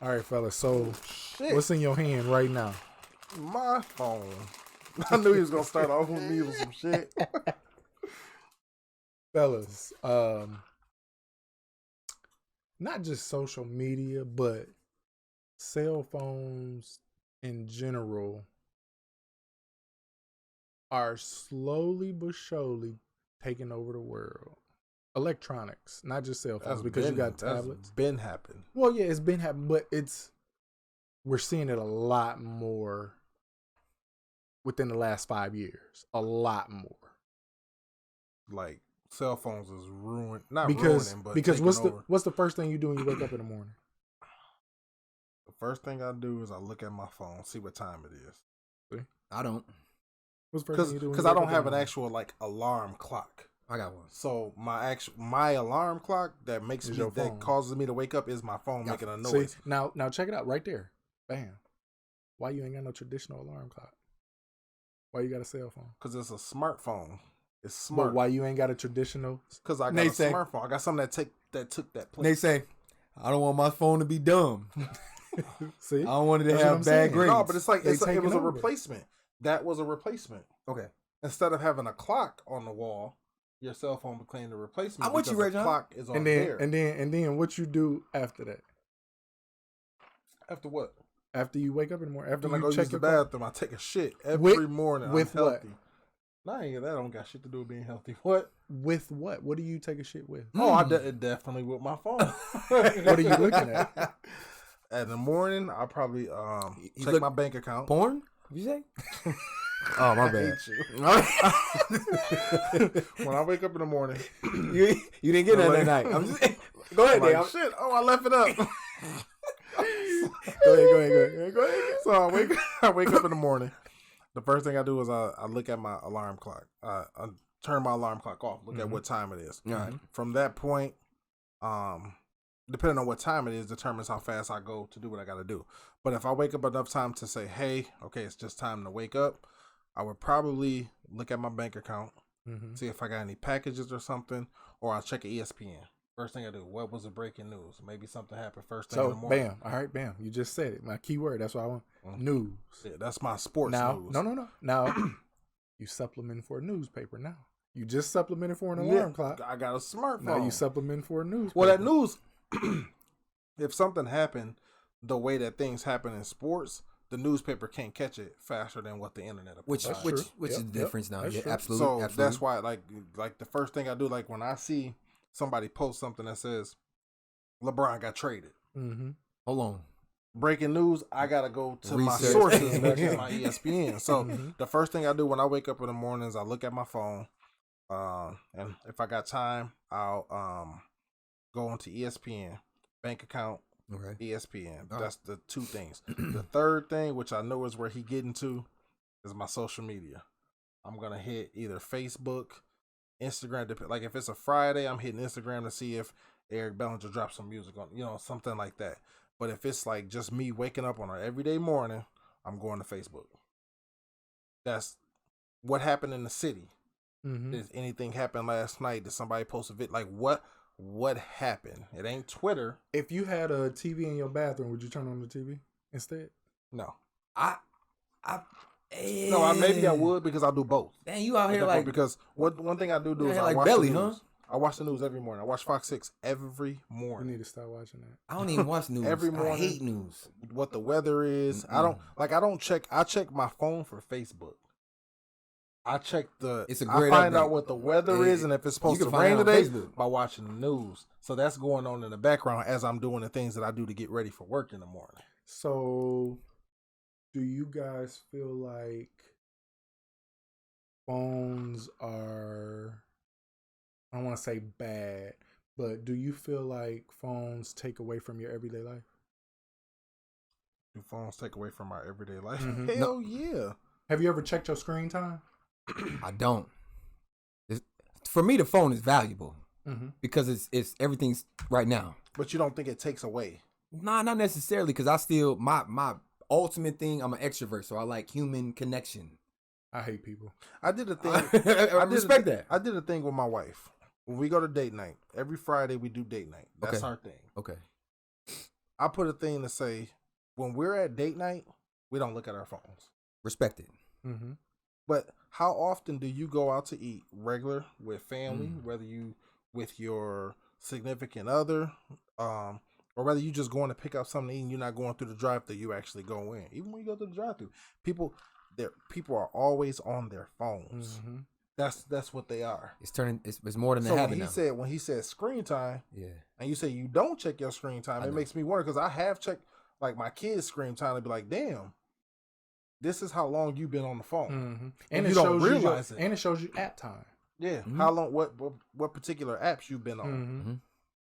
All right, fellas. So, Shit. what's in your hand right now? My phone. I knew he was gonna start off with me with some shit. Fellas, not just social media, but cell phones in general are slowly but surely taking over the world. Electronics, not just cell phones, because you got tablets. That's been happening. Well, yeah, it's been happening, but we're seeing it a lot more within the last 5 years. A lot more. Like cell phones is ruined, not Because ruining, but because taking what's the first thing you do when you wake up in the morning? The first thing I do is I look at my phone, see what time it is. See? I don't. What's the first thing you do? Because I don't have an actual like alarm clock. I got one. So my alarm clock that causes me to wake up is my phone making a noise. See, now check it out right there. Bam. Why you ain't got no traditional alarm clock? Why you got a cell phone? Because it's a smartphone. It's smart. But why you ain't got a traditional? Because I got a smartphone. I got something that took that place. They say, I don't want my phone to be dumb. See, I don't want it to have bad grades. No, but it's like it was a over. replacement. That was a replacement. Okay. Instead of having a clock on the wall, your cell phone became the replacement. I'm with you, because Reggie. the clock is on and there. then what you do after that? After what? After you wake up in the morning, after Then I you go check use the your bathroom. I take a shit every morning. with I'm healthy. what? Nah, that don't got shit to do with being healthy. What? With what? What do you take a shit with? Oh, I definitely with my phone. What are you looking at? In the morning, I probably check my bank account. Porn? You say? Oh, my bad. When I wake up in the morning, you didn't get that night. I'm just, go ahead, like, Dave. shit. Oh, I left it up. Go ahead. So I wake up in the morning. The first thing I do is I look at my alarm clock. I turn my alarm clock off. Look at what time it is. Right. From that point, depending on what time it is, determines how fast I go to do what I got to do. But if I wake up enough time to say, hey, okay, it's just time to wake up, I would probably look at my bank account, see if I got any packages or something, or I'll check ESPN. First thing I do, what was the breaking news? Maybe something happened first thing in the morning. Bam. All right, bam. You just said it. My key word. That's what I want. News. Yeah, that's my sports news. No. Now, you supplement for a newspaper now. You just supplemented for an alarm clock. I got a smartphone. Now you supplement for a newspaper. Well, that news, if something happened the way that things happen in sports, the newspaper can't catch it faster than what the internet will provide. Which is the difference now. Yeah, true. absolutely. So absolutely. that's why, like the first thing I do, like when I see somebody post something that says LeBron got traded. Hold on. Breaking news, I gotta go to my Research. sources, which is my ESPN. So the first thing I do when I wake up in the morning is I look at my phone, and if I got time, I'll go onto ESPN, bank account, ESPN. That's the two things. The third thing, which I know is where he getting to, is my social media. I'm gonna hit either Facebook, Instagram. Like if it's a Friday, I'm hitting Instagram to see if Eric Bellinger drops some music on, something like that. But if it's like just me waking up on an everyday morning, I'm going to Facebook. That's what happened in the city. Did anything happen last night? Did somebody post a vid? Like what happened? It ain't Twitter. If you had a TV in your bathroom, would you turn on the TV instead? No. Maybe I would because I do both. Dang, you out here like because one thing I do is I watch the news. I watch the news every morning. I watch Fox 6 every morning. You need to start watching that. I don't even watch news. Every morning. I hate news. What the weather is. I check my phone for Facebook. I check I find out what the weather is and if it's supposed to rain today by watching the news. So that's going on in the background as I'm doing the things that I do to get ready for work in the morning. So do you guys feel like phones are, I don't want to say bad, but do you feel like phones take away from your everyday life? Do phones take away from our everyday life? Hell yeah. Have you ever checked your screen time? I don't. For me, the phone is valuable because it's everything's right now. But you don't think it takes away? Nah, not necessarily, because I still, my ultimate thing, I'm an extrovert, so I like human connection. I hate people. I did a thing. I respect that. I did a thing with my wife. When we go to date night, every Friday we do date night. That's our thing. Okay. I put a thing to say, when we're at date night, we don't look at our phones. Respect it. Mm-hmm. But how often do you go out to eat regular with family, whether you with your significant other, or whether you just going to pick up something to eat and you're not going through the drive-thru, you actually go in. Even when you go to the drive-thru, people are always on their phones. Mm-hmm. That's what they are. It's more than So they have now. when he said screen time, Yeah. and you say you don't check your screen time, it makes me wonder, because I have checked like my kids' screen time and be like, damn, this is how long you've been on the phone. Mm-hmm. And you don't realize it. And it shows you app time. Yeah. How long, what particular apps you've been on. Mm-hmm.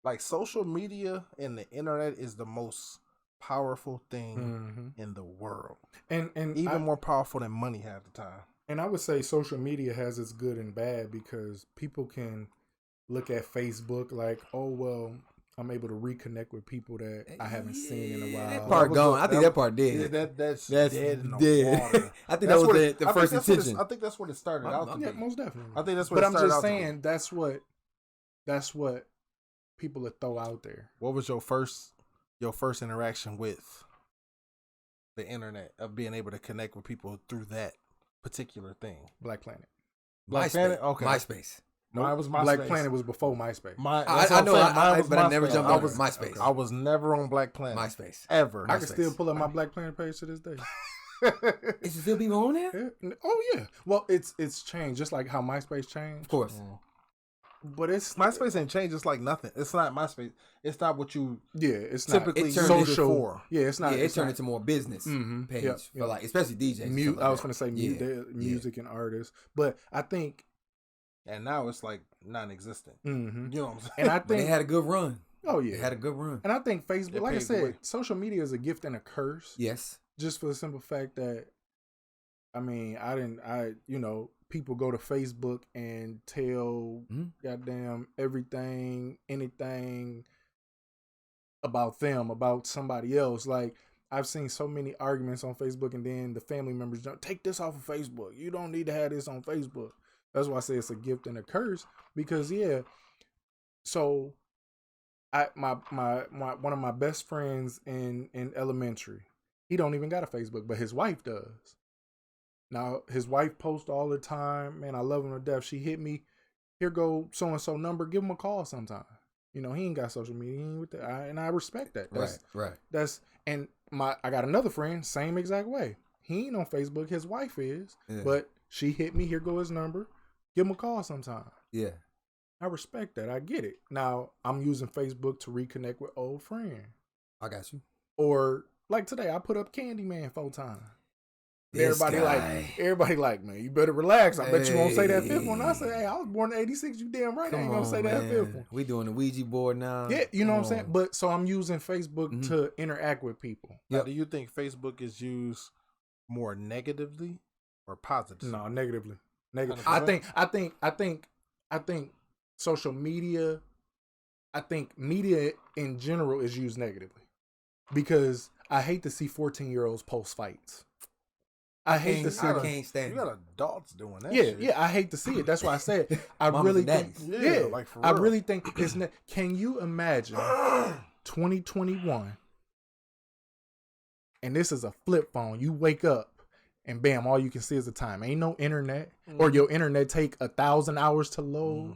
Like social media and the internet is the most powerful thing in the world. And even more powerful than money half the time. And I would say social media has its good and bad, because people can look at Facebook like, oh, well, I'm able to reconnect with people that I haven't seen in a while. That part gone. I think that part dead. Yeah, that's dead in the water. I think that was the first intention. I think that's what it started out to be. Yeah, most definitely. I think that's what it started out to be. But I'm just saying, that's what people would throw out there. What was your first interaction with the internet, of being able to connect with people through that particular thing? Black Planet. Black Planet? Okay. MySpace. No, it was MySpace. Black Planet was before MySpace. I know, but I never jumped on MySpace. I was never on Black Planet. MySpace. Ever. I can still pull up my Black Planet page to this day. Is it still people on there? Yeah. Oh, yeah. Well, it's changed, just like how MySpace changed. Of course. But MySpace ain't changed. It's like nothing. It's not MySpace. It's not what you it's typically not, use it social for. Yeah, it's not. Yeah, it turned into more business page for like, especially DJs. I was going to say music and artists, but I think. And now it's like non-existent. Mm-hmm. You know what I'm saying? And I think they had a good run. Oh yeah, they had a good run. And I think Facebook, like I said, social media is a gift and a curse. Yes. Just for the simple fact that, I mean, people go to Facebook and tell goddamn everything, anything about them, about somebody else. Like, I've seen so many arguments on Facebook, and then the family members don't take this off of Facebook. You don't need to have this on Facebook. That's why I say it's a gift and a curse, because so my one of my best friends in elementary, he don't even got a Facebook, but his wife does. Now his wife posts all the time. Man, I love him to death. She hit me, here go so and so number, give him a call sometime. You know, he ain't got social media, he ain't with that, and I respect that. Right. I got another friend, same exact way. He ain't on Facebook, his wife is, but she hit me, here go his number. Give him a call sometime. Yeah. I respect that. I get it. Now, I'm using Facebook to reconnect with old friends. I got you. Or, like today, I put up Candyman 4 times. Everybody like, man, you better relax. I bet you won't say that fifth one. I say, hey, I was born in 86. You damn right. I ain't going to say that fifth one. We doing the Ouija board now. Yeah, you know what I'm saying? But, so I'm using Facebook to interact with people. Now, do you think Facebook is used more negatively or positively? No, negatively. I think social media, I think media in general is used negatively, because I hate to see 14-year-olds post fights. I can't stand you got adults doing that. Yeah, I hate to see it. That's why I said I really think. Yeah, like for real. I really think it's. Can you imagine 2021? And this is a flip phone. You wake up. And bam, all you can see is the time. Ain't no internet, or your internet take 1,000 hours to load.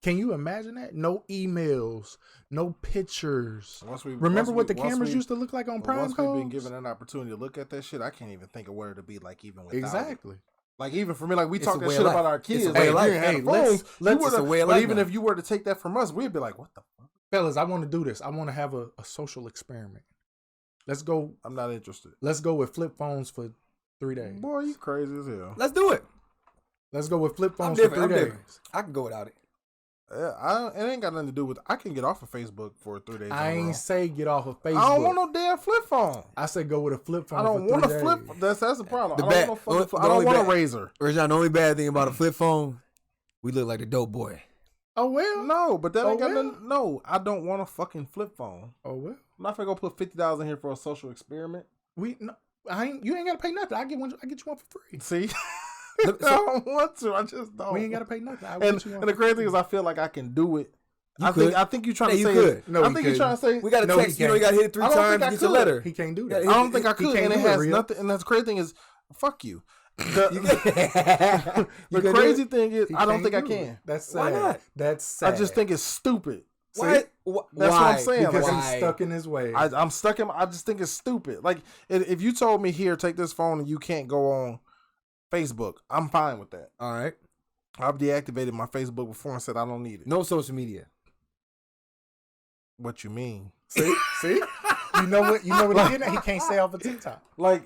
Can you imagine that? No emails, no pictures. Remember what the cameras used to look like on Prime Codes? Once we've been given an opportunity to look at that shit, I can't even think of what it'd be like even without exactly. It. Like even for me, like we talk that shit about our kids. It's a way of life. Even if you were to take that from us, we'd be like, what the fuck? Fellas, I want to do this. I want to have a social experiment. Let's go. I'm not interested. Let's go with flip phones for 3 days. Boy, you crazy as hell. Let's do it. Let's go with flip phones for 3 days. I can go without it. It ain't got nothing to do with. I can get off of Facebook for 3 days. I ain't say get off of Facebook. I don't want no damn flip phone. I say go with a flip phone. I don't want a flip. That's the problem. I don't want a razor. Rajon, the only bad thing about a flip phone, we look like the dope boy. Oh well. No, but that ain't got nothing. No, I don't want a fucking flip phone. Oh well. I'm not gonna go put $50 in here for a social experiment. You ain't gotta pay nothing. I get you one for free. See, I don't want to. I just don't. We ain't gotta pay nothing. And the crazy thing is, I feel like I can do it I think you're trying to say. Could. No, I think you're trying to say we got to text. You know, you got to hit it 3 times to get your letter. He can't do that. I don't think I could, and it has nothing. And that's crazy thing is, fuck you. The crazy thing is, I don't think I can. That's sad. Why not? That's sad. I just think it's stupid. Why? That's what I'm saying. Because like, he's stuck in his way. I'm stuck in. I just think it's stupid. Like if you told me here, take this phone and you can't go on Facebook, I'm fine with that. All right. I've deactivated my Facebook before and said I don't need it. No social media. What you mean? See? You know what? You know what he did? He can't stay off of TikTok. Like,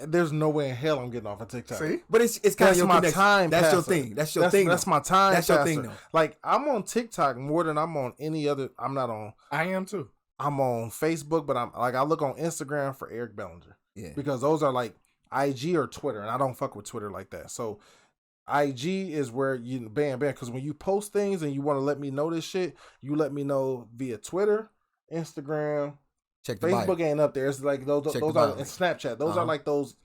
there's no way in hell I'm getting off of TikTok. See? But it's kind of your my connection. time. That's passer. your thing. That's your thing. That's my time. That's your thing, though. Like, I'm on TikTok more than I'm on any other. I'm not on. I am too. I'm on Facebook, but I look on Instagram for Eric Bellinger. Yeah. Because those are like IG or Twitter, and I don't fuck with Twitter like that. So IG is where you bam. Because when you post things and you want to let me know this shit, you let me know via Twitter, Instagram. Check the Facebook bio. ain't up there. It's like those are and Snapchat. Those are like those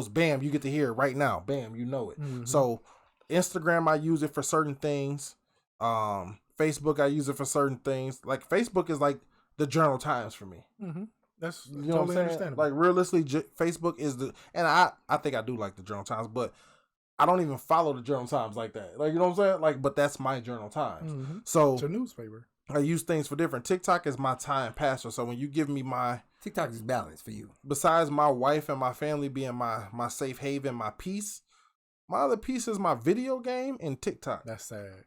bam, you get to hear it right now. Bam, you know it. Mm-hmm. So Instagram I use it for certain things. Facebook I use it for certain things. Like Facebook is like the Journal Times for me. Mm-hmm. That's you know totally what I'm understandable. Like realistically, Facebook is and I think I do like the Journal Times, but I don't even follow the Journal Times like that. Like you know what I'm saying? Like, but that's my Journal Times. Mm-hmm. So it's a newspaper. I use things for different. TikTok is my time passer. So when you give me my TikTok is balanced for you. Besides my wife and my family being my safe haven, my peace, my other piece is my video game and TikTok. That's sad.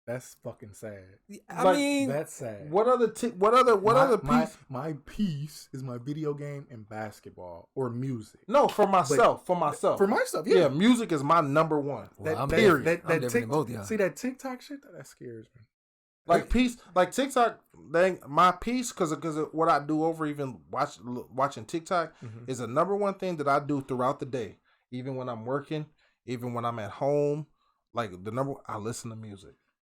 That's fucking sad. I mean, that's sad. What other piece? My piece is my video game and basketball or music. No, for myself. For myself, yeah. Music is my number one. Well, See that TikTok shit? That scares me. Like piece, like TikTok, my piece, because what I do over even watching TikTok is a number one thing that I do throughout the day. Even when I'm working, even when I'm at home, like I listen to music.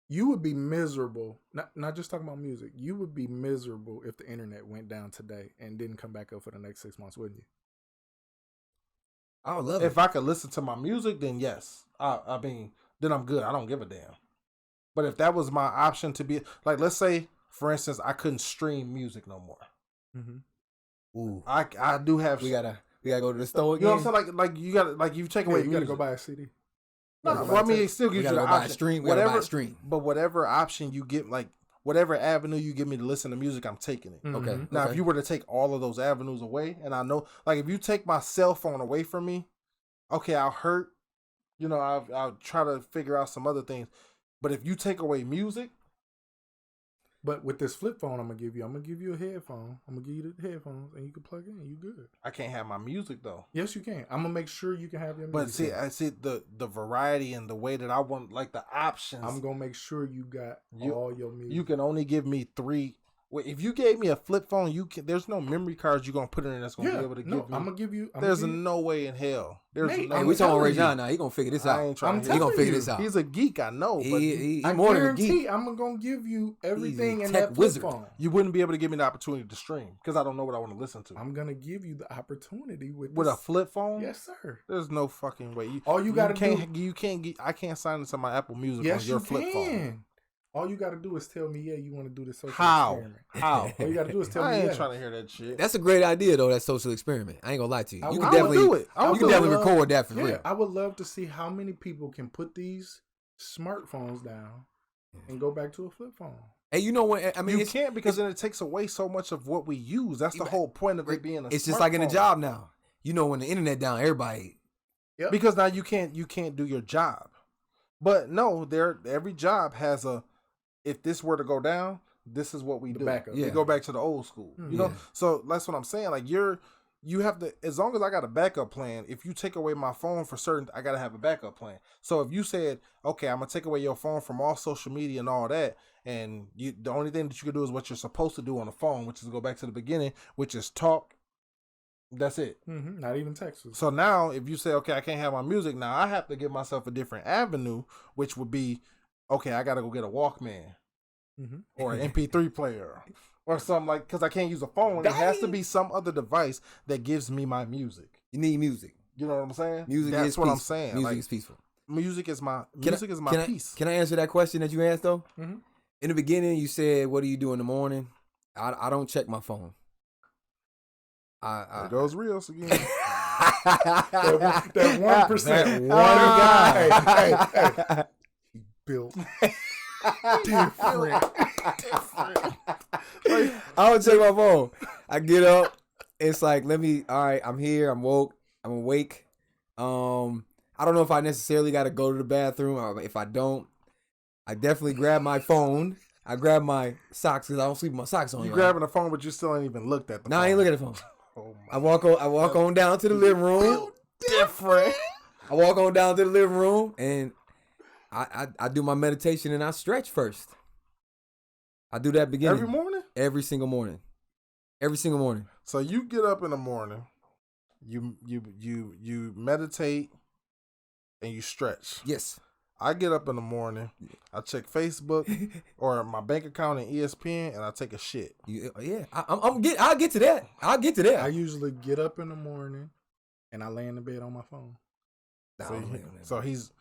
You would be miserable, not just talking about music, you would be miserable if the internet went down today and didn't come back up for the next 6 months, wouldn't you? I would love it. If I could listen to my music, then yes. I mean, then I'm good. I don't give a damn. But if that was my option to be, like, let's say, for instance, I couldn't stream music no more. Mm-hmm. Ooh, I do have. We gotta go to the store again. You know what I'm saying? Like you gotta, like you take away. You gotta go buy a CD. No, well, I mean, it still gives you the option. Stream, whatever stream. But whatever option you get, like whatever avenue you give me to listen to music, I'm taking it. Mm-hmm. Okay. Now, if you were to take all of those avenues away, and I know, like, if you take my cell phone away from me, okay, I'll hurt. You know, I'll try to figure out some other things. But if you take away music, but with this flip phone, I'm gonna give you a headphone. I'm gonna give you the headphones, and you can plug in. You good? I can't have my music though. Yes, you can. I'm gonna make sure you can have your music. But see, I see the variety and the way that I want, like the options. I'm gonna make sure you got all your music. You can only give me 3. If you gave me a flip phone, there's no memory cards you're gonna put in that's gonna be able to give me. I'm gonna give you. There's no way in hell. Hey, we talking Ray John now. He gonna figure this out. He gonna figure this out. He's a geek, I know. But he's more than a geek. I'm gonna give you everything in that flip phone. You wouldn't be able to give me the opportunity to stream because I don't know what I want to listen to. I'm gonna give you the opportunity with a flip phone. Yes, sir. There's no fucking way. I can't sign into my Apple Music on your flip phone. All you got to do is tell me, you want to do this social experiment. How? All you got to do is tell me, I ain't trying to hear that shit. That's a great idea, though, that social experiment. I ain't going to lie to you. You can definitely do it. You can definitely record that for real. I would love to see how many people can put these smartphones down and go back to a flip phone. And you know what? I mean, you can't because then it takes away so much of what we use. That's the whole point of it being a It's just like in a job now. You know, when the internet down, everybody. Yep. Because now you can't do your job. But no, every job has if this were to go down, this is what we do. Backup. We go back to the old school. You know? So that's what I'm saying. Like you have to, as long as I got a backup plan, if you take away my phone for certain, I got to have a backup plan. So if you said, okay, I'm going to take away your phone from all social media and all that, and the only thing that you can do is what you're supposed to do on the phone, which is go back to the beginning, which is talk. That's it. Mm-hmm. Not even text. So now if you say, okay, I can't have my music, now I have to give myself a different avenue, which would be, okay, I got to go get a Walkman or an MP3 player or something like, because I can't use a phone. It has to be some other device that gives me my music. You need music. You know what I'm saying? That's what I'm saying. Music is peaceful. Music is my peace. Can I answer that question that you asked though? Mm-hmm. In the beginning, you said, "What do you do in the morning?" I don't check my phone. There goes Rios again. that 1%. That one guy. Hey. He built different. Like, I don't check my phone. I get up. It's like, all right, I'm here. I'm awake. I don't know if I necessarily got to go to the bathroom. Or if I don't, I definitely grab my phone. I grab my socks because I don't sleep with my socks on. You grabbing the phone, but you still ain't even looked at the phone. No, I ain't looking at the phone. Oh I walk on down to the living room. different. I walk on down to the living room and I do my meditation and I stretch first. I do that beginning. Every morning? Every single morning. Every single morning. So you get up in the morning, you meditate and you stretch. Yes. I get up in the morning, I check Facebook or my bank account and ESPN, and I take a shit. Yeah, I'll get to that. I'll get to that. I usually get up in the morning and I lay in the bed on my phone. So he's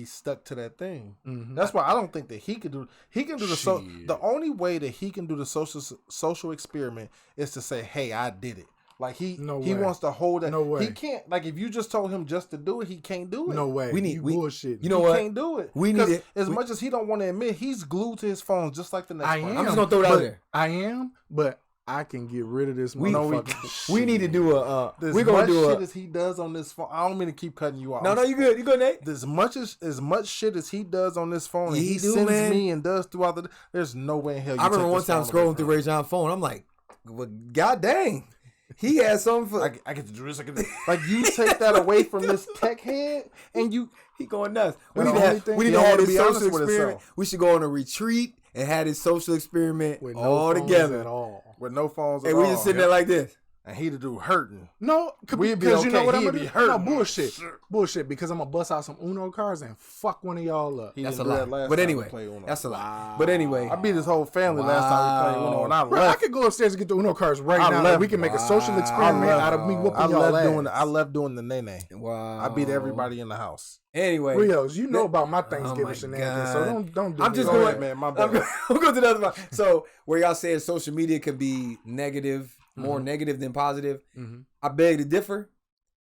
stuck to that thing. Mm-hmm. That's why I don't think that he can do the only way that he can do the social experiment is to say, "Hey, I did it." Like he wants to hold that. No way. He can't. Like if you just told him just to do it, he can't do it. No way. We bullshit. You know he what? Can't do it. We need it. As much as he don't want to admit, he's glued to his phone just like the next person. I'm just gonna throw it out there. I am, but I can get rid of this motherfucker. We need to do a. We're gonna do shit as he does on this phone. I don't mean to keep cutting you off. No, you good. You good, Nate? As much shit as he does on this phone, and he sends man. me and does throughout the. There's no way in hell. I remember one time scrolling through Ray John's phone. I'm like, well, god dang. He has something for. I get to do this. Like you take that away from this tech head, and he going nuts. We need to have his social experiment. We should go on a retreat and have his social experiment with all together at all. With no phones at all. And we just sitting there like this. And he'd do hurting. No, because you know what I'm gonna do? No, bullshit. Because I'm gonna bust out some Uno cards and fuck one of y'all up. That's a lie. But anyway, that's a lie. But anyway, I beat his whole family last time we played Uno, and I left. Bro, I could go upstairs and get the Uno cards right now. We can make a social experiment out of me whooping y'all ass. I left doing the nene. Wow. I beat everybody in the house. Anyway, Rios, you know about my Thanksgiving shenanigans, so don't do. I'm just going, man. My bad. I'm going to the other one. So where y'all said social media can be negative. More negative than positive. Mm-hmm. I beg to differ.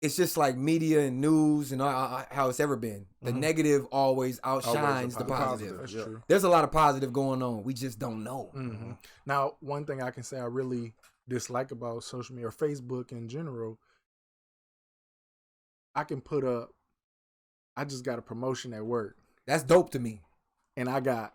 It's just like media and news and how it's ever been. The negative always outshines the positive. That's true. There's a lot of positive going on. We just don't know. Mm-hmm. Now, one thing I can say I really dislike about social media or Facebook in general, I can put up, I just got a promotion at work. That's dope to me. And I got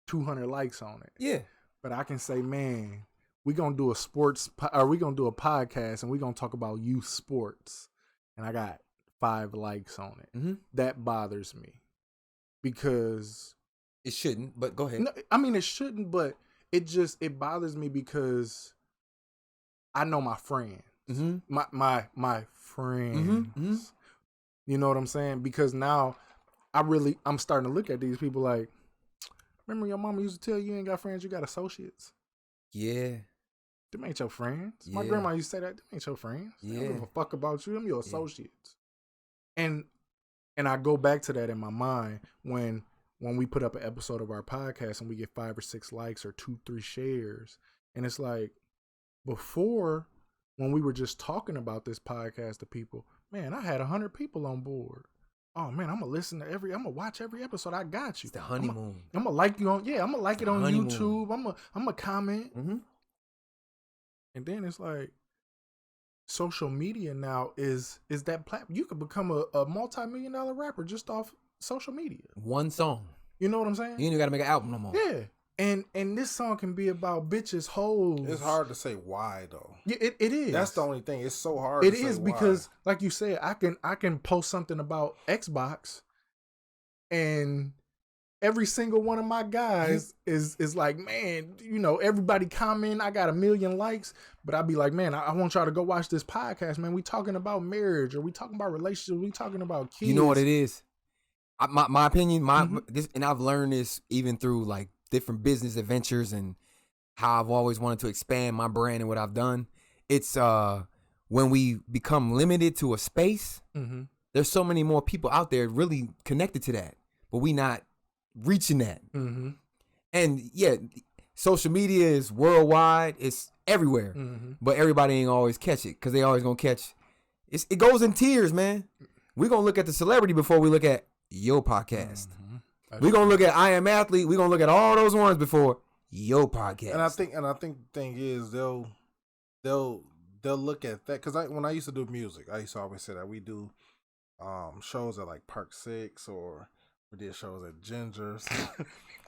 200 likes on it. Yeah. But I can say, man, we're going to do we're going to do a podcast and we're going to talk about youth sports. And I got 5 likes on it. Mm-hmm. That bothers me because it shouldn't, but go ahead. No, I mean, it shouldn't, but it bothers me because I know my friends, my friends, you know what I'm saying? Because now I'm starting to look at these people like, remember your mama used to tell you ain't got friends, you got associates. Yeah. Them ain't your friends. Yeah. My grandma used to say that. Them ain't your friends. Yeah. I don't give a fuck about you. Them your associates. And I go back to that in my mind when we put up an episode of our podcast and we get 5 or 6 likes or 2-3 shares. And it's like, before, when we were just talking about this podcast to people, man, I had 100 people on board. Oh man, I'm gonna watch every episode. I got you. It's the honeymoon. I'm gonna like you I'm gonna like it on honeymoon. YouTube. I'm gonna comment. Mm-hmm. And then it's like, social media now is that platform. You could become a multi-million-dollar rapper just off social media. One song. You know what I'm saying? You ain't even gotta make an album no more. Yeah. And this song can be about bitches, hoes. It's hard to say why though. Yeah, it is. That's the only thing. It's so hard. It is because, like you said, I can post something about Xbox, and every single one of my guys is like, man, you know, everybody comment. I got 1 million likes, but I'd be like, man, I want y'all to go watch this podcast, man. We talking about marriage, or we talking about relationships, we talking about kids. You know what it is? My opinion, this, and I've learned this even through like different business adventures and how I've always wanted to expand my brand and what I've done. It's when we become limited to a space, there's so many more people out there really connected to that, but we not reaching that. And yeah, social media is worldwide. It's everywhere. But everybody ain't always catch it because they always going to catch. It goes in tiers, man. We're going to look at the celebrity before we look at your podcast. We're going to look at I Am Athlete. We're going to look at all those ones before your podcast. And I think the thing is they'll look at that because when I used to do music, I used to always say that we do shows at like Park 6 or we did shows at Ginger's,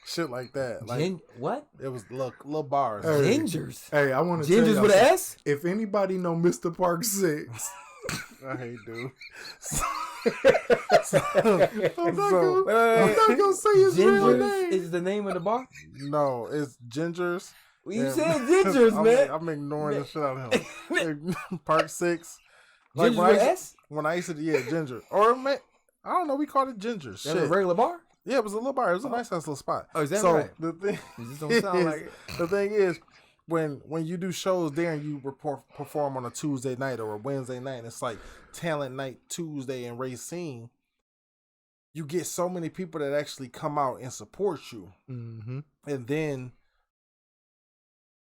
shit like that. Like what? It was little bars. Hey, Gingers. Hey, I want to tell Gingers y'all with an S? If anybody know Mr. Park 6, I hate dude. I'm not gonna say his real name. Is the name of the bar? No, it's Ginger's. Well, you said Gingers, man. I'm ignoring the shit out of him. Park 6. Like when I used to, Ginger. Or, I don't know, we called it Ginger's. That was a regular bar? Yeah, it was a little bar. It was a nice little spot. Oh, is that right? The thing, it just don't sound like it. The thing is, when you do shows there and you perform on a Tuesday night or a Wednesday night, it's like Talent Night Tuesday in Racine, you get so many people that actually come out and support you. And then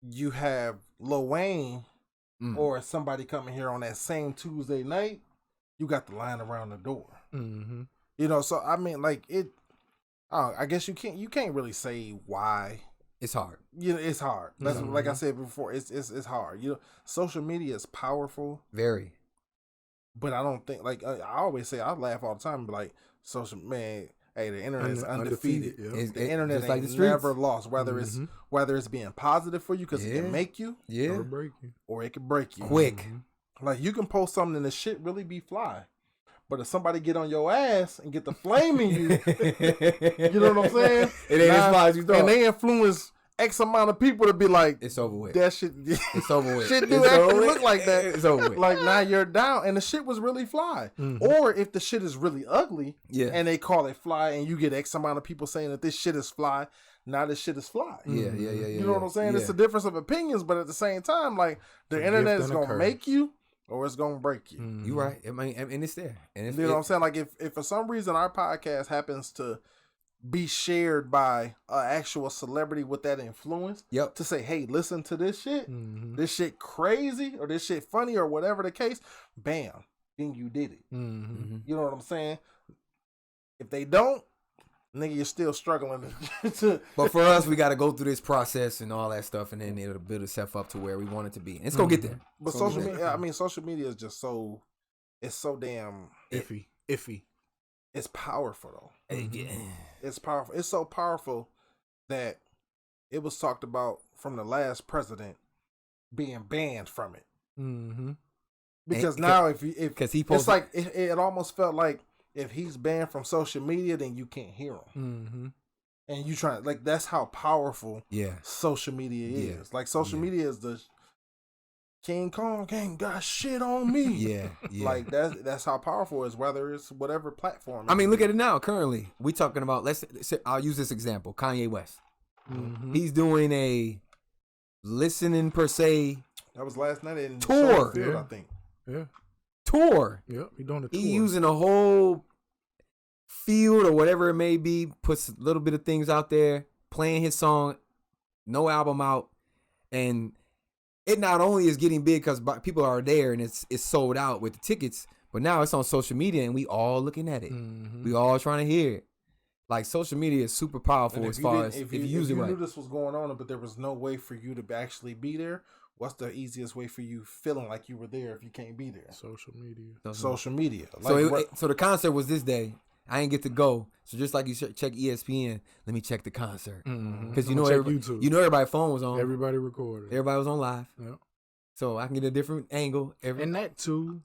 you have Lil Wayne or somebody coming here on that same Tuesday night, you got the line around the door. You know, so I mean, like it. I guess you can't really say why. It's hard. You know, it's hard. That's like I said before. It's hard. You know, social media is powerful. Very. But I don't think I always say I laugh all the time. But like social man, hey, the internet is undefeated. The internet ain't like never lost. Whether it's being positive for you because it can make you, or break you, or it can break you quick. Like you can post something and the shit really be fly. But if somebody get on your ass and get the flame in you, you know what I'm saying? It ain't as fly as you thought. And they influence X amount of people to be like, it's over with. That shit, it's over with. Shit do actually look like that. It's over with. Like now you're down, and the shit was really fly. Or if the shit is really ugly, and they call it fly, and you get X amount of people saying that this shit is fly. Now this shit is fly. Yeah. You know what I'm saying? It's a difference of opinions, but at the same time, like the internet is gonna make you. Or it's gonna break you. You right. I mean, and it's there. And it's, you know what I'm saying? Like if for some reason our podcast happens to be shared by an actual celebrity with that influence, to say, hey, listen to this shit, this shit crazy, or this shit funny, or whatever the case, bam, then you did it. You know what I'm saying? If they don't, nigga, you're still struggling. But for us, we got to go through this process and all that stuff, and then it'll build itself up to where we want it to be. And it's gonna get there. But social media, I mean, social media is just so, it's so damn iffy. It's powerful though. Yeah. It's powerful. It's so powerful that it was talked about from the last president being banned from it. Because now if he posted, it's like it almost felt like. If he's banned from social media, then you can't hear him. And you try like that's how powerful social media is. Like social media is the King Kong ain't got shit on me. Yeah. Like that's how powerful it is, whether it's whatever platform. I mean, look at it now. Currently, we talking about. I'll use this example. Kanye West. He's doing a listening per se. That was last night in tour. Field, I think. Yeah. Tour. Yep, he's doing a tour. He using a whole field or whatever it may be, puts a little bit of things out there, playing his song, no album out, and it not only is getting big because people are there and it's sold out with the tickets, but now it's on social media and we all looking at it. We all trying to hear it. Like social media is super powerful as far as if you use it right. If you knew this was going on, but there was no way for you to actually be there. What's the easiest way for you feeling like you were there if you can't be there? Social media. Social media. Like so the concert was this day. I ain't get to go. So just like you check ESPN, let me check the concert. Because you know everybody's phone was on. Everybody recorded. Everybody was on live. Yep. So I can get a different angle. And that too,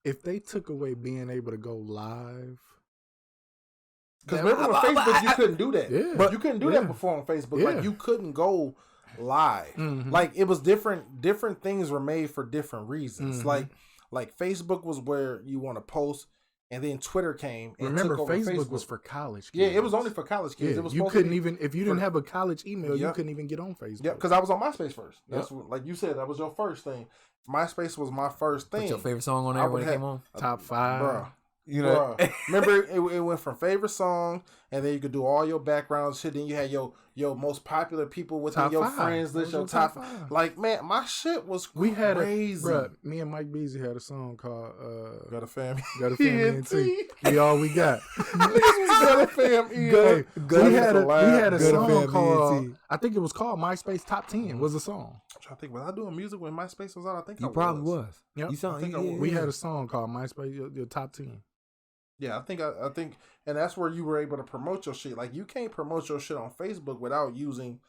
if they took away being able to go live. Because remember on Facebook you couldn't do that. Yeah. But you couldn't do that before on Facebook. Yeah. Like you couldn't go live. Like it was different things were made for different reasons. Like Facebook was where you want to post, and then Twitter came and remember took over Facebook was for college kids. Yeah, it was only for college kids. Yeah, it was you couldn't even if you didn't have a college email, you couldn't even get on Facebook. Yeah, because I was on MySpace first. That's what, like you said, that was your first thing. MySpace was my first thing. What's your favorite song on there when it came on? Top 5. Bruh. You know, remember it went from favorite song, and then you could do all your background shit. Then you had your most popular people within Top your five. friends list, your top 5. Like, man, my shit was crazy. Bruh, me and Mike Beasley had a song called Got a Family. Got a Family and T. We all we got. Niggas was Got a Family. We had a Good song Family called, and T. I think it was called MySpace Top 10 was a song. I'm trying to think, was I doing music when MySpace was out? I think You I probably was. Yep. You sound, I think I was. We had a song called MySpace your Top 10. Yeah, I think, and that's where you were able to promote your shit. Like, you can't promote your shit on Facebook without using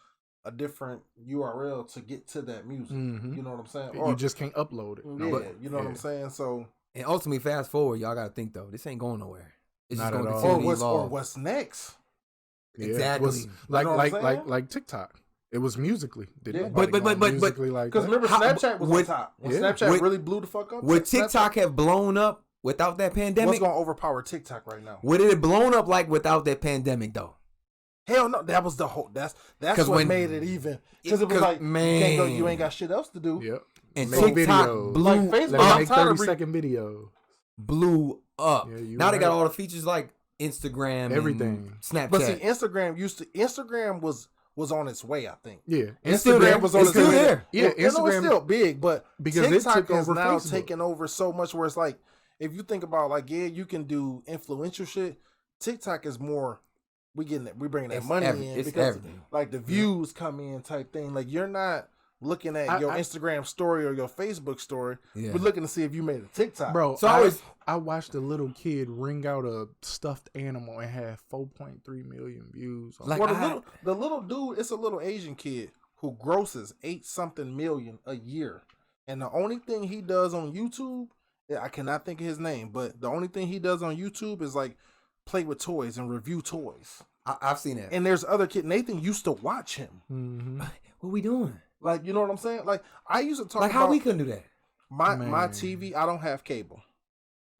a different URL to get to that music. Mm-hmm. You know what I'm saying? You just can't upload it. Yeah, you know what I'm saying? So, and ultimately, fast forward, y'all got to think though, this ain't going nowhere. It's Not just going at to all. continue to evolve. what's next? Yeah, Exactly. Was, You know what I'm saying? like TikTok. It was Musically. Yeah. But Musically like Because that. remember, Snapchat was on top. When Snapchat really blew the fuck up. Would TikTok have blown up without that pandemic? What's going to overpower TikTok right now? Would it have blown up like without that pandemic though? Hell no, that was the whole. That's what made it even. Because it was like, man, you can't go. You ain't got shit else to do. Yep. And Make TikTok videos. blew Like Facebook, Let's I'm make tired of 30-second videos. blew up. Yeah, you now they got right. all the features like Instagram, Everything. and Snapchat. But see, Instagram was on its way. I think. Yeah. It's still there. was on It's its still way. there. Yeah, it's Instagram still big, but because TikTok it took is over now Facebook. taking over so much. Where it's like, if you think about like, yeah, you can do influential shit. TikTok is more. We bringing that money in it's because everything. like the views come in type thing. Like, you're not looking at your Instagram story or your Facebook story. Yeah. We're looking to see if you made a TikTok, Bro, So I watched a little kid ring out a stuffed animal and had 4.3 million views. Like, Well, the little dude, it's a little Asian kid who grosses 8-something million a year, and the only thing he does on YouTube, I cannot think of his name, but the only thing he does on YouTube is like play with toys and review toys. I've seen that. And there's other kid. Nathan used to watch him. Mm-hmm. What we doing? Like, you know what I'm saying? Like, I used to talk Like, about how we couldn't do that? my Man. TV. I don't have cable.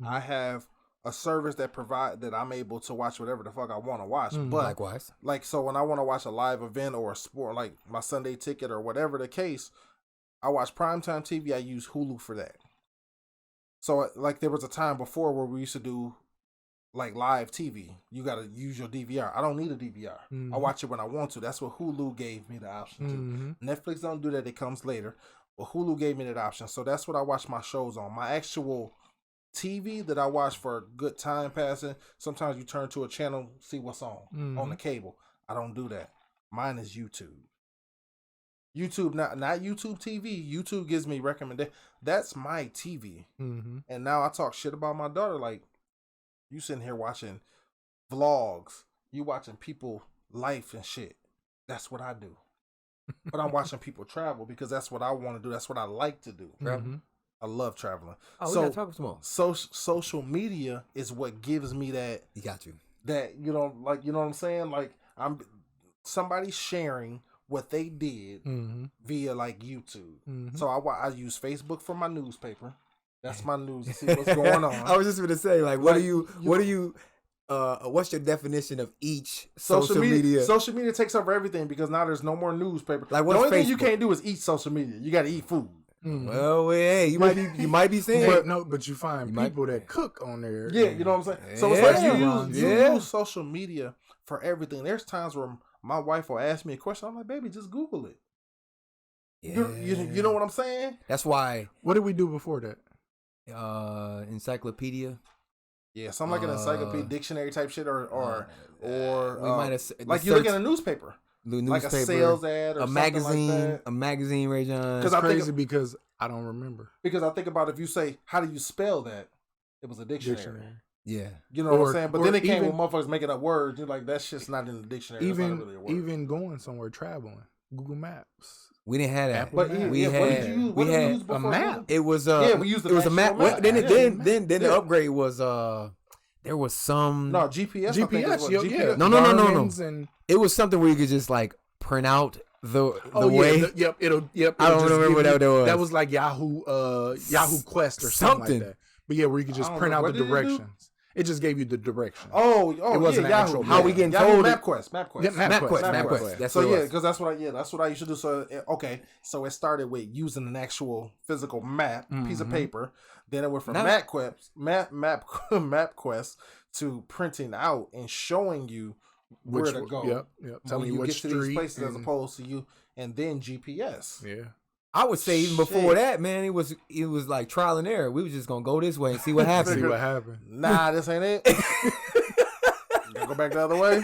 Mm-hmm. I have a service that I'm able to watch whatever the fuck I want to watch. But Likewise. like, so when I want to watch a live event or a sport, like my Sunday ticket or whatever the case, I watch primetime TV. I use Hulu for that. So like, there was a time before where we used to do like live TV. You got to use your DVR. I don't need a DVR. Mm-hmm. I watch it when I want to. That's what Hulu gave me the option to. Mm-hmm. Netflix don't do that. It comes later. But Hulu gave me that option. So that's what I watch my shows on. My actual TV that I watch for a good time passing, sometimes you turn to a channel, see what's on the cable. I don't do that. Mine is YouTube. YouTube, not YouTube TV. YouTube gives me recommendation. That's my TV. Mm-hmm. And now I talk shit about my daughter. Like, you sitting here watching vlogs. You watching people life and shit. That's what I do. But I'm watching people travel because that's what I want to do. That's what I like to do. Mm-hmm. I love traveling. Oh, we so gotta talk some more. social media is what gives me that. You got you. That, you know, like, you know what I'm saying? Like, somebody sharing what they did via like YouTube. Mm-hmm. So I use Facebook for my newspaper. That's my news to see what's going on. I was just gonna say, like, what's your definition of each social media? Social media takes over everything because now there's no more newspaper. Like, the only Facebook? thing you can't do is eat social media. You got to eat food. Mm-hmm. Well, hey, you might be saying, but you find people that cook on there. Yeah, you know what I'm saying. So it's like you use social media for everything. There's times where my wife will ask me a question. I'm like, baby, just Google it. Yeah. You know what I'm saying? That's why. What did we do before that? Encyclopedia. Yeah, something like an encyclopedia, dictionary type shit, or we might have like you look at a newspaper. Like a sales ad or a magazine, like that. a magazine, Ray John. It's crazy because I don't remember. Because I think about if you say, how do you spell that? It was a dictionary. Yeah. You know what I'm saying? But then it came with motherfuckers making up words. You're like, that shit's not in the dictionary. Even going somewhere traveling, Google Maps. We didn't have that. But we had a map. It was we used it was a map. Then the upgrade was there was some GPS. GPS. No. It was something where you could just like print out the way. I don't remember what that was. That was like Yahoo Quest or something like that. But yeah, where you could just print out the directions. It just gave you the directions. It wasn't actual. How we getting told? MapQuest. Yeah, MapQuest. That's what I used to do. So so it started with using an actual physical map, piece of paper. Then it went from MapQuest to printing out and showing you where to go. Yep. Telling when you what get to these street places as opposed to you, and then GPS. Yeah. I would say even before that, man, it was like trial and error. We was just gonna go this way and see what happens. See what happened. Nah, this ain't it. Gotta go back the other way.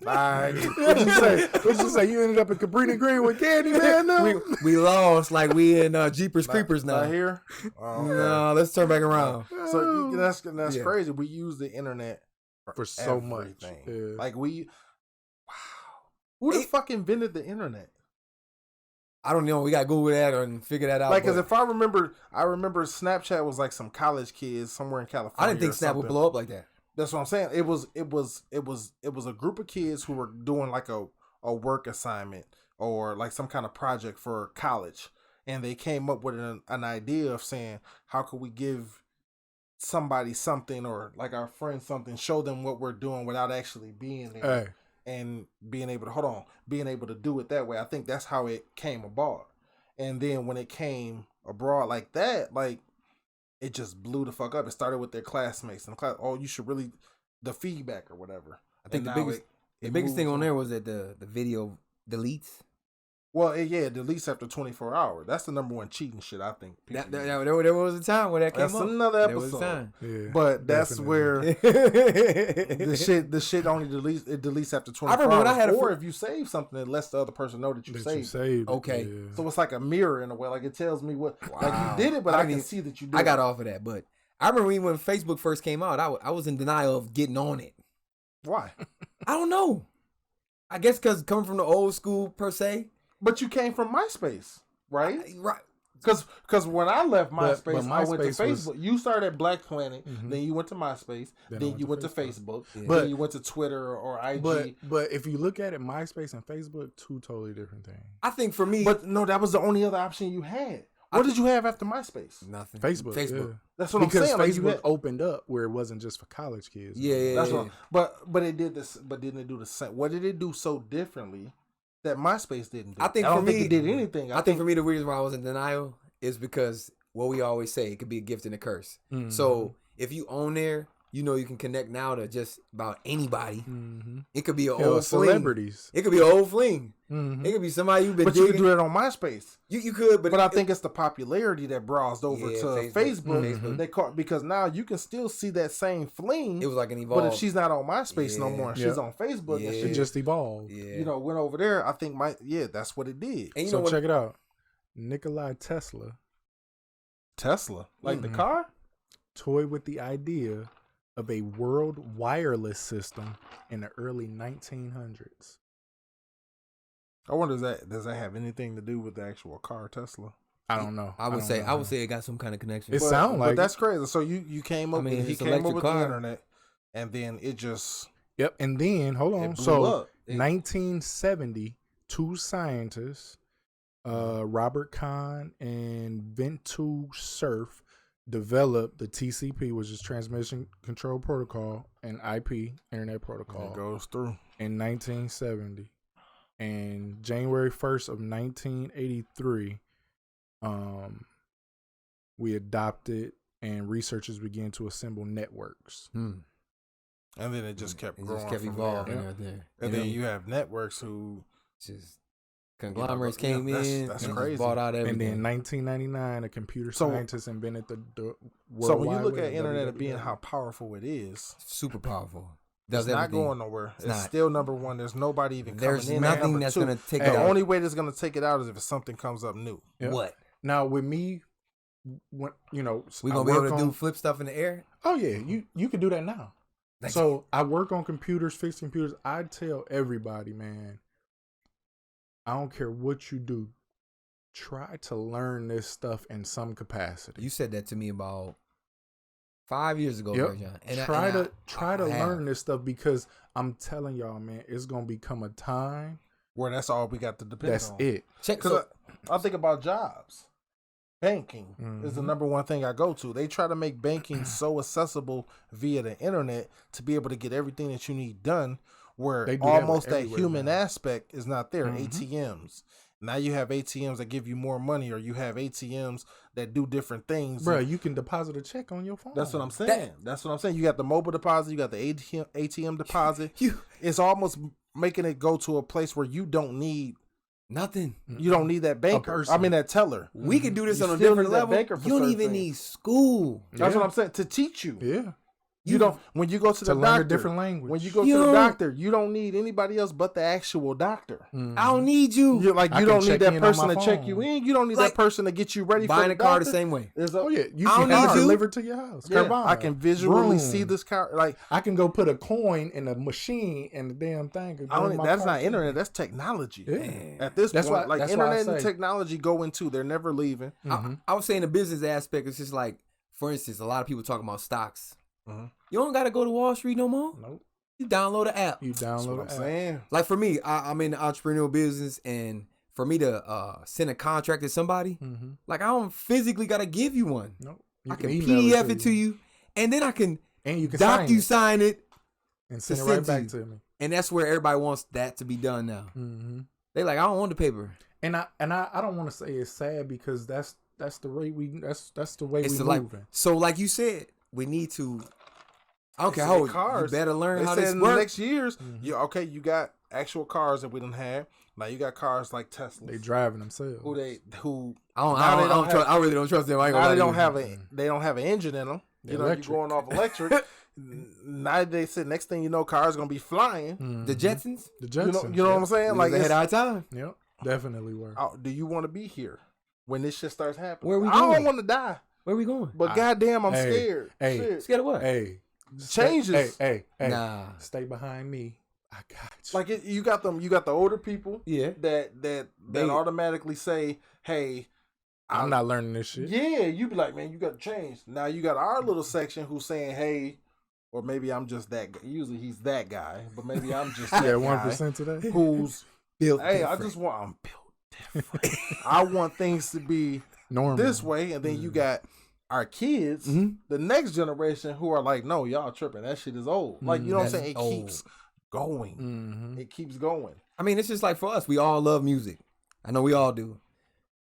Alright. What'd you say? You ended up in Cabrini Green with Candyman now? we lost like we in Jeepers Creepers now. Not here? Oh, okay. No, let's turn back around. So that's crazy. We use the internet for so everything. much. Yeah. Like wow. Who the fuck invented the internet? I don't know. We got to Google that and figure that out. Like, because if I remember Snapchat was like some college kids somewhere in California. I didn't think Snap would blow up like that. That's what I'm saying. It was a group of kids who were doing like a work assignment or like some kind of project for college, and they came up with an idea of saying, how could we give somebody something, or like our friends something, show them what we're doing without actually being there. Hey. And being able to do it that way. I think that's how it came about. And then when it came abroad like that, like, it just blew the fuck up. It started with their classmates and you should really, the feedback or whatever. I think the biggest thing on there was that the video deletes. Well, it deletes after 24 hours. That's the number one cheating shit, I think. There was a time where that came up. That's another episode. There was a time. Yeah, but that's definitely. where the shit only deletes after 24 hours. When I had if you save something, it lets the other person know that you saved. Okay. Yeah. So it's like a mirror in a way. Like, it tells me what, like, you did it, but I can see that you did it. I got off of that, but I remember when Facebook first came out, I was in denial of getting on it. Why? I don't know. I guess because coming from the old school per se. But you came from MySpace, right? Right. Because when I left MySpace, but I went to MySpace Facebook. You started at Black Planet, then you went to MySpace, then you went to Facebook, then you went to Twitter or IG. But if you look at it, MySpace and Facebook, two totally different things. I think for me... But no, that was the only other option you had. What did you have after MySpace? Nothing. Facebook. Yeah. That's what I'm saying. Because Facebook opened up where it wasn't just for college kids. Yeah. That's what. But it did this. But didn't it do the same? What did it do so differently that MySpace didn't do? I don't think it did anything. I think for me the reason why I was in denial is because what we always say, it could be a gift and a curse. Mm-hmm. So if you own there, you know you can connect now to just about anybody. Mm-hmm. It could be an old celebrities. It could be an old fling. Mm-hmm. It could be somebody you've been But digging. you could do that on MySpace. You could, but I think it's the popularity that browsed over to Facebook. Mm-hmm. They caught, because now you can still see that same fling. It was like an evolve. But if she's not on MySpace no more, and she's on Facebook, and it just evolved. Yeah. Went over there. I think that's what it did. And so check it out. Nikolai Tesla, like the car, toyed with the idea of a world wireless system in the early 1900s. I wonder, does that have anything to do with the actual car, Tesla? I don't know. I would say it got some kind of connection. It sounds like, but that's crazy. So you came up, he came up with the internet, and then it just And then hold on. So 1970, two scientists, Robert Kahn and Ventu Cerf, developed the TCP, which is Transmission Control Protocol, and IP, Internet Protocol. It goes through in 1970. And January 1st of 1983, we adopted, and researchers began to assemble networks. And then it just kept growing. Just kept evolving right there. And then you have networks who just conglomerates came in. That's crazy. Bought out everything. And then in 1999, a computer scientist invented the World So when you Wide look Web, at internet and being how powerful it is, super powerful. It's not going nowhere. It's still number one. There's nobody even coming in. There's nothing that's going to take it out. The only way that's going to take it out is if something comes up new. Yep. What? Now with me, when we gonna be able to do flip stuff in the air? Oh yeah, you can do that now. So I work on computers, fix computers. I tell everybody, man, I don't care what you do, try to learn this stuff in some capacity. You said that to me about 5 years ago, John. And try to learn this stuff, because I'm telling y'all, man, it's gonna become a time where that's all we got to depend on. That's it. Because I think about jobs. Banking is the number one thing I go to. They try to make banking so accessible via the internet to be able to get everything that you need done, where almost that human aspect is not there. ATMs Now you have ATMs that give you more money, or you have ATMs that do different things. Bro, you can deposit a check on your phone. That's what I'm saying. That's what I'm saying. You got the mobile deposit, you got the ATM deposit. It's almost making it go to a place where you don't need nothing. You don't need that banker. I mean that teller. We can do this on a different level. You don't even need school. That's what I'm saying, to teach you. Yeah. You don't, when you go to the learn doctor, a different language. When you go to the doctor, you don't need anybody else but the actual doctor. I don't need you. You don't need that person to check you in. You don't need that person to get you ready for the buying a car the same way. Oh yeah, you can have it delivered to your house. Yeah, I can visually see this car. Like I can go put a coin in a machine and the damn thing. That's not internet. That's technology. Yeah. At this point, like internet and technology go into, they're never leaving. I was saying the business aspect is just like, for instance, a lot of people talking about stocks. You don't got to go to Wall Street no more. Nope. You download an app. You download an app. Like for me, I'm in the entrepreneurial business, and for me to send a contract to somebody, like I don't physically got to give you one. Nope. I can PDF it to you, and then I can sign it and send it right back to me. And that's where everybody wants that to be done now. They like, I don't want the paper. And I don't want to say it's sad, because that's the way that's the way we moving. So like you said, we need to. I don't care how you better learn how this works. In the next years, you got actual cars that we didn't have. Now you got cars like Tesla. They driving themselves. I really don't trust them. Now they don't have an engine in them. You're going off electric. Now they said next thing you know, cars gonna be flying. The Jetsons. You know what I'm saying? Like ahead of our time. Yep, definitely were. Do you want to be here when this shit starts happening? Where we going? I don't want to die. Where we going? But goddamn, I'm scared. Scared of what? Changes. Hey, nah. Stay behind me. I got you. Like you got them. You got the older people. Yeah. That automatically say, "Hey, I'm not learning this shit." Yeah, you be like, "Man, you got to change." Now you got our little section who's saying, "Hey," or maybe I'm just that guy. Usually he's that guy, but maybe I'm just that 1% today. Who's built? Hey, I'm built different. I want things to be normal this way, and then you got our kids, the next generation, who are like, no, y'all tripping. That shit is old. Like, you know what I'm saying? It keeps going. It keeps going. I mean, it's just like for us, we all love music. I know we all do.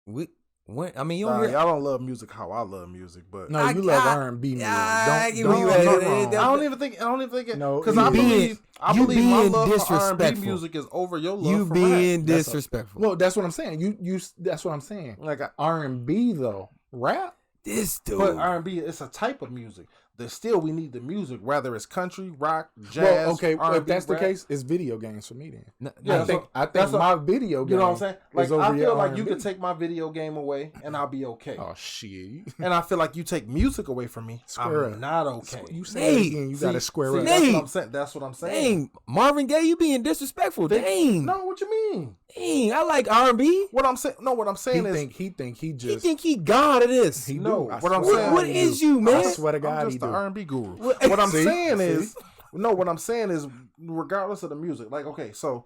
Y'all don't love music how I love music, but no, you love R&B music. I don't even think it. No, because I believe my love for R&B music is over your love. You for being rap. disrespectful. Well, that's what I'm saying. You. That's what I'm saying. Like R&B though, rap. This dude. But R&B, it's a type of music. We need the music, whether it's country, rock, jazz. Well, okay, R&B, if that's rap. the case, it's video games for me then. I think that's my video game. You know what I'm saying? Like I feel like R&B. you could take my video game away and I'll be okay. Oh shit! And I feel like you take music away from me, I'm not okay. You say it again, you gotta square up. That's what I'm saying. Dang, Marvin Gaye, you being disrespectful. Dang. No, what you mean? Dang, I like R&B. What I'm saying He think he God of this. What I'm saying. What is you, man? I swear to God, I'm just the R&B guru. What I'm saying is, regardless of the music, like, okay, so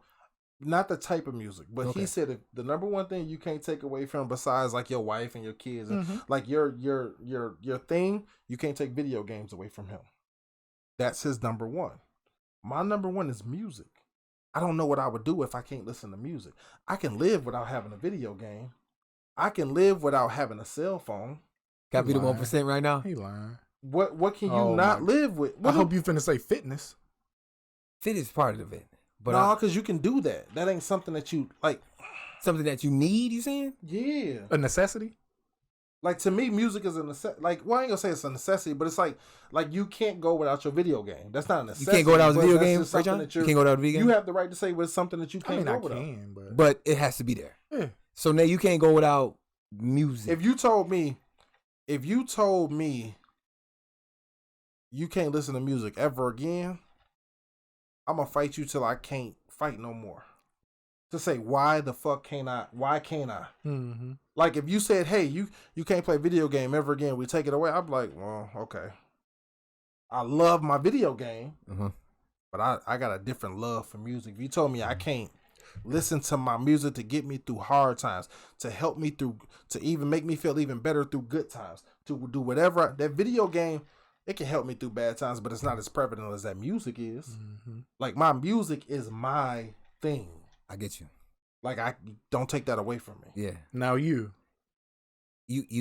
not the type of music, but he said if the number one thing you can't take away from, besides like your wife and your kids, and like your thing, you can't take video games away from him. That's his number one. My number one is music. I don't know what I would do if I can't listen to music. I can live without having a video game. I can live without having a cell phone. Got to be the 1% right now. He lying. What can you not live with? I hope you finna say fitness. Fitness is part of it. But no, because you can do that. That ain't something that you like. Something that you need, you saying? Yeah. A necessity? Like, to me, music is a necessity. Like, well, I ain't gonna say it's a necessity, but it's like you can't go without your video game. That's not a necessity. You can't go without a video game, Ray John? You can't go without a video game? You have the right to say it's something that you can't go without. But it has to be there. Yeah. So now you can't go without music. If you told me you can't listen to music ever again, I'm gonna fight you till I can't fight no more. To say, why the fuck can't I? Why can't I? Mm-hmm. Like, if you said, hey, you can't play video game ever again, we take it away, I'd be like, well, okay. I love my video game, but I got a different love for music. If you told me I can't listen to my music to get me through hard times, to help me through, to even make me feel even better through good times, to do whatever, that video game, it can help me through bad times, but it's not as prevalent as that music is. Like, my music is my thing. I get you. Like, I don't take that away from me. Yeah. Now you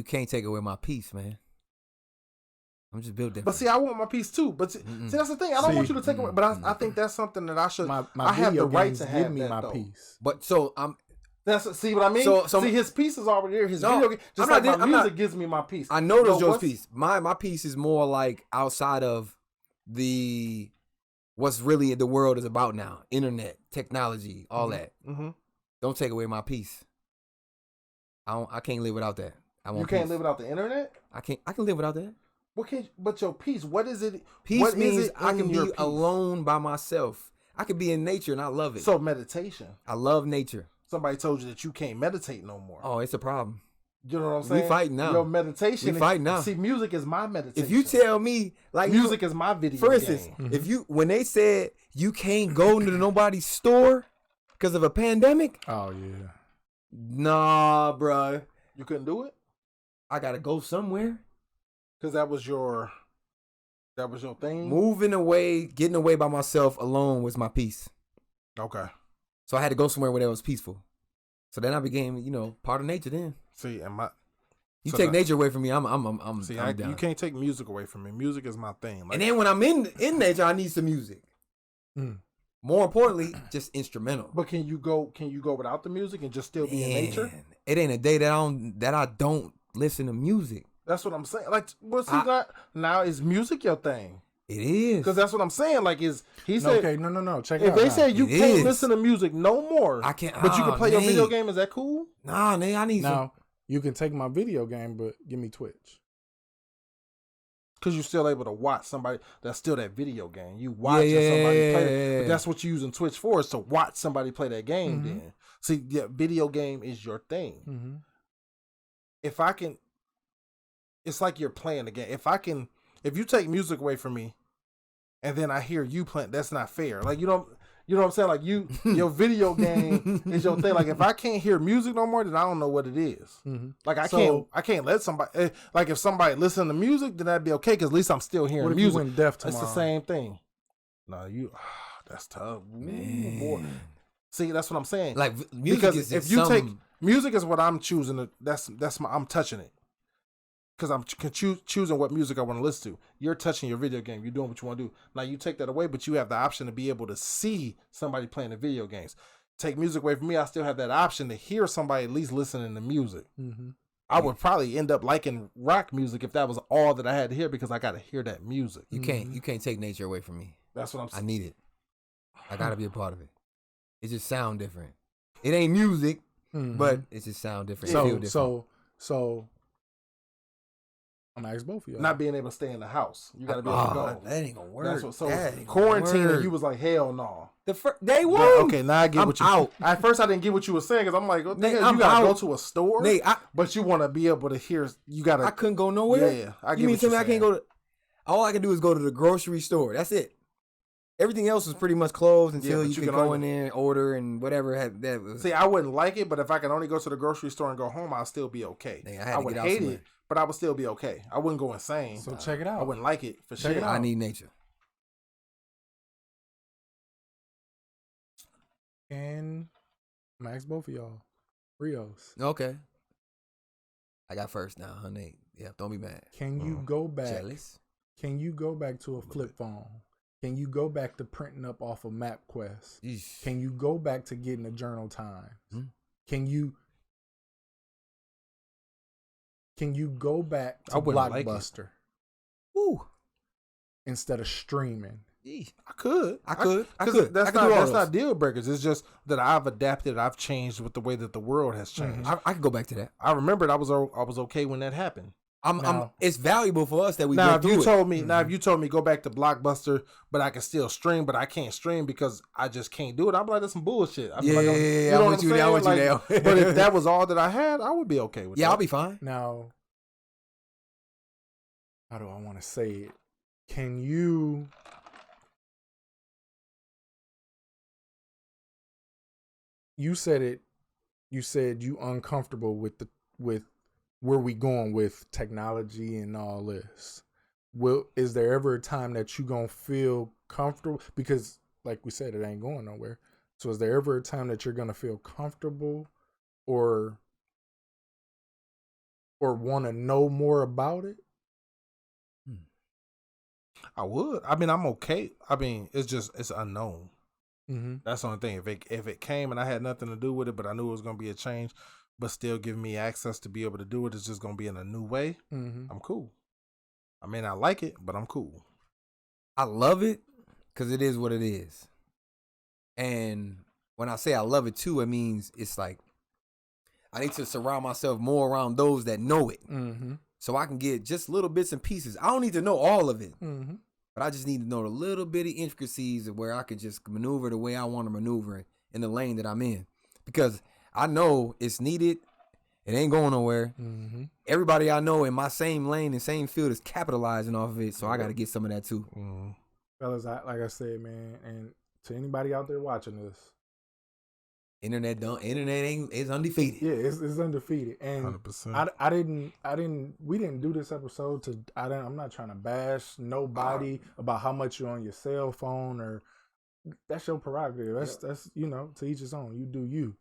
can't take away my peace, man. I'm just built different. But see, I want my peace too. But see, that's the thing. I don't want you to take away. But I think that's something that I should. I have the right to have me that, my though. peace. But so I'm. See what I mean? So see, his peace is already there. His video game, just like my music gives me my peace. I know there's your peace. My peace is more like outside of what's really the world is about now. Internet, technology, all that. Mm-hmm. Don't take away my peace. I can't live without that. You can't live without the internet? I can live without that. But your peace, what is it? Peace what means is it I can be alone by myself. I could be in nature and I love it. So meditation. I love nature. Somebody told you that you can't meditate no more. Oh, it's a problem. You know what I'm saying? We fighting now. Your meditation. We fighting now. See, music is my meditation. If you tell me, like, music is my video for instance, game. when they said you can't go to nobody's store because of a pandemic. Oh yeah. Nah, bruh. You couldn't do it? I gotta go somewhere. Because that was your thing? Moving away, getting away by myself alone was my peace. Okay. So I had to go somewhere where that was peaceful. So then I became, part of nature then. See, you take nature away from me, I'm down. You can't take music away from me. Music is my thing. Like, and then when I'm in nature, I need some music. More importantly, just instrumental. But can you go without the music and just still be in nature? It ain't a day that I don't listen to music. That's what I'm saying. Like, now is music your thing? It is. Because that's what I'm saying. Like, he said, okay, no. Check it out. If they say you can't listen to music no more, I can't. But you can play your video game. Is that cool? Nah, I need now. You can take my video game, but give me Twitch. Because you're still able to watch somebody. That's still that video game. You watching somebody play it. But that's what you're using Twitch for, is to watch somebody play that game. Then see, video game is your thing. If I can, it's like you're playing the game. If you take music away from me, and then I hear you playing, that's not fair. Like, you know what I'm saying? Like, your video game is your thing. Like, if I can't hear music no more, then I don't know what it is. Like, I can't let somebody, like, if somebody listen to music, then that'd be okay, because at least I'm still hearing music. You went deaf tomorrow? It's the same thing. No, that's tough. Man. Boy. See, that's what I'm saying. Like, music because if you take music is what I'm choosing. I'm touching it. Because I'm choosing what music I want to listen to. You're touching your video game. You're doing what you want to do. Now, you take that away, but you have the option to be able to see somebody playing the video games. Take music away from me, I still have that option to hear somebody at least listening to music. I would probably end up liking rock music if that was all that I had to hear, because I got to hear that music. You can't take nature away from me. That's what I'm saying. I need it. I got to be a part of it. It just sound different. It ain't music, but it just sound different. It feel different. So I'm gonna ask both of y'all. Not being able to stay in the house. You gotta be able to go. That ain't gonna work. That's what, so quarantining, you was like, hell no. Day one. Okay, now I get what you. Out. At first, I didn't get what you were saying, because I'm like, what the hell? You gotta go to a store, but you want to be able to hear. You gotta. I couldn't go nowhere. Yeah, I get. You mean to me I can't go to? All I can do is go to the grocery store. That's it. Everything else was pretty much closed until you could go in there and order and whatever. See, I wouldn't like it, but if I could only go to the grocery store and go home, I'll still be okay. I would hate it, but I would still be okay. I wouldn't go insane. So check it out. I wouldn't like it for sure. I need nature. And I'm gonna ask both of y'all. Rios. Okay. I got first now, honey. Yeah, don't be mad. Can you go back? Jealous? Can you go back to a flip phone? Can you go back to printing up off of MapQuest? Eesh. Can you go back to getting a Journal Times? Can you go back to Blockbuster? Ooh. Instead of streaming? I could. Because that's not deal breakers. It's just that I've adapted. I've changed with the way that the world has changed. I could go back to that. I remembered I was okay when that happened. It's valuable for us that we now. If you told me go back to Blockbuster, but I can still stream, but I can't stream because I just can't do it, I'm like, that's some bullshit. I want you now. But if that was all that I had, I would be okay with that. Yeah, I'll be fine. Now, how do I want to say it? Can you? You said it. You said you uncomfortable with where we going with technology and all this. Is there ever a time that you gonna feel comfortable? Because like we said, it ain't going nowhere. So is there ever a time that you're gonna feel comfortable or want to know more about it? I would. I mean, I'm okay. I mean, it's unknown. Mm-hmm. That's the only thing. If it came and I had nothing to do with it, but I knew it was gonna be a change, but still giving me access to be able to do it, it's just gonna be in a new way. Mm-hmm. I'm cool. I mean, I like it, but I'm cool. I love it because it is what it is. And when I say I love it too, it means it's like I need to surround myself more around those that know it. Mm-hmm. So I can get just little bits and pieces. I don't need to know all of it. Mm-hmm. But I just need to know the little bitty intricacies of where I can just maneuver the way I want to maneuver in the lane that I'm in. Because I know it's needed. It ain't going nowhere. Mm-hmm. Everybody I know in my same lane and same field is capitalizing off of it. So I got to get some of that too. Mm-hmm. Fellas, like I said, man, and to anybody out there watching this, Internet is undefeated. yeah, it's undefeated. And 100%. We didn't do this episode I'm not trying to bash nobody about how much you're on your cell phone, or that's your prerogative. That's to each his own. You do you.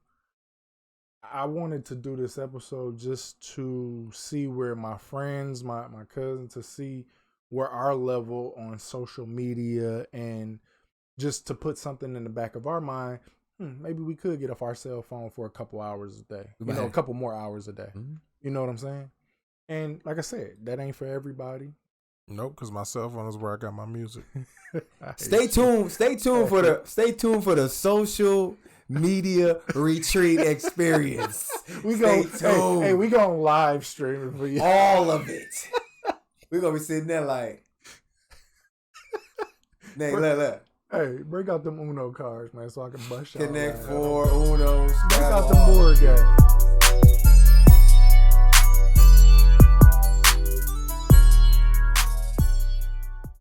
I wanted to do this episode just to see where my friends, my cousins, to see where our level on social media, and just to put something in the back of our mind. Maybe we could get off our cell phone for a couple hours a day. A couple more hours a day. Mm-hmm. You know what I'm saying? And like I said, that ain't for everybody. Nope, because my cell phone is where I got my music. Stay tuned for the social media retreat experience. We gonna live stream it for you. All of it. We're gonna be sitting there like, look. Hey, break out them Uno cards, man, so I can bust y'all. Connect 4 Unos. Break out the board game.